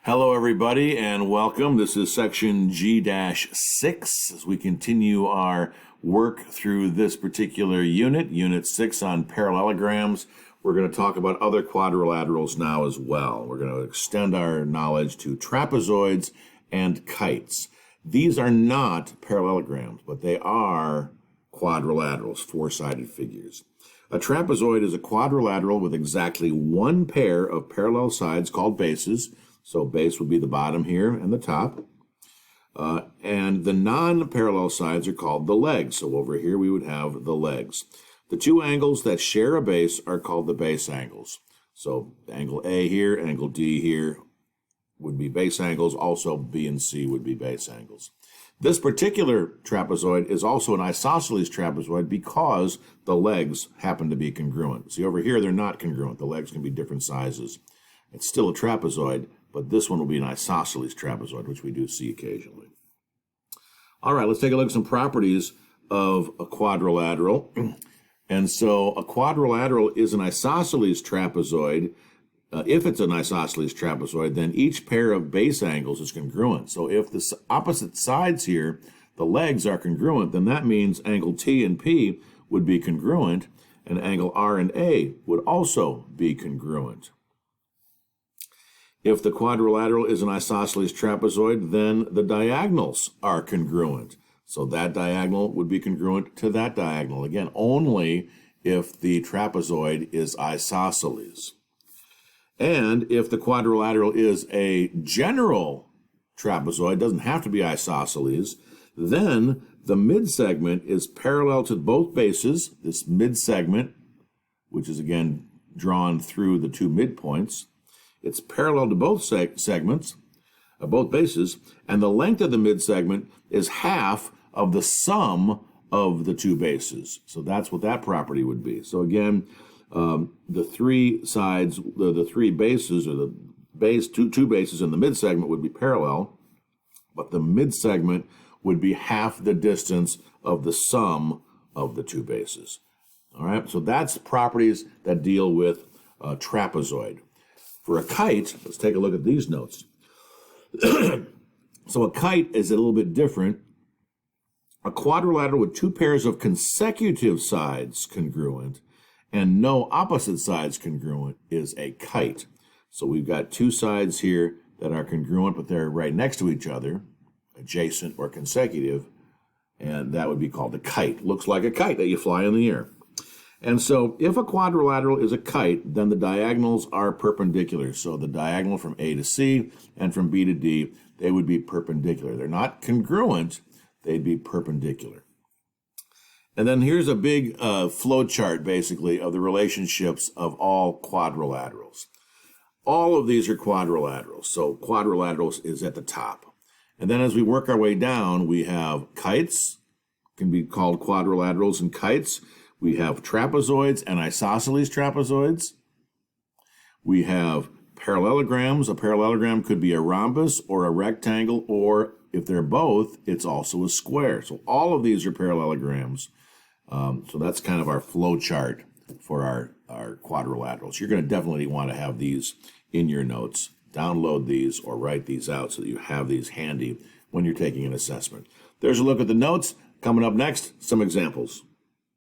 Hello, everybody, and welcome. This is section G-6 as we continue our work through this particular unit, Unit 6 on parallelograms. We're going to talk about other quadrilaterals now as well. We're going to extend our knowledge to trapezoids and kites. These are not parallelograms, but they are quadrilaterals, four-sided figures. A trapezoid is a quadrilateral with exactly one pair of parallel sides called bases. So base would be the bottom here and the top. And the non-parallel sides are called the legs. So over here we would have the legs. The two angles that share a base are called the base angles. So angle A here, angle D here would be base angles. Also B and C would be base angles. This particular trapezoid is also an isosceles trapezoid because the legs happen to be congruent. See, over here they're not congruent. The legs can be different sizes. It's still a trapezoid, but this one will be an isosceles trapezoid, which we do see occasionally. All right, let's take a look at some properties of a quadrilateral. And so a quadrilateral is an isosceles trapezoid. If it's an isosceles trapezoid, then each pair of base angles is congruent. So if the opposite sides here, the legs are congruent, then that means angle T and P would be congruent, and angle R and A would also be congruent. If the quadrilateral is an isosceles trapezoid, then the diagonals are congruent. So that diagonal would be congruent to that diagonal. Again, only if the trapezoid is isosceles. And if the quadrilateral is a general trapezoid, doesn't have to be isosceles, then the midsegment is parallel to both bases, this midsegment, which is again drawn through the two midpoints. It's parallel to both segments, both bases, and the length of the midsegment is half of the sum of the two bases. So that's what that property would be. So again, the three sides, the three bases, or the base, two bases in the midsegment would be parallel, but the midsegment would be half the distance of the sum of the two bases. All right, so that's properties that deal with trapezoid. For a kite, let's take a look at these notes. So a kite is a little bit different. A quadrilateral with two pairs of consecutive sides congruent and no opposite sides congruent is a kite. So we've got two sides here that are congruent, but they're right next to each other, adjacent or consecutive, and that would be called a kite. Looks like a kite that you fly in the air. And so if a quadrilateral is a kite, then the diagonals are perpendicular. So the diagonal from A to C and from B to D, they would be perpendicular. They're not congruent, they'd be perpendicular. And then here's a big flow chart, basically, of the relationships of all quadrilaterals. All of these are quadrilaterals. So quadrilaterals is at the top. And then as we work our way down, we have kites, can be called quadrilaterals and kites. We have trapezoids and isosceles trapezoids. We have parallelograms. A parallelogram could be a rhombus or a rectangle, or if they're both, it's also a square. So all of these are parallelograms. So that's kind of our flow chart for our quadrilaterals. You're going to definitely want to have these in your notes. Download these or write these out so that you have these handy when you're taking an assessment. There's a look at the notes. Coming up next, some examples.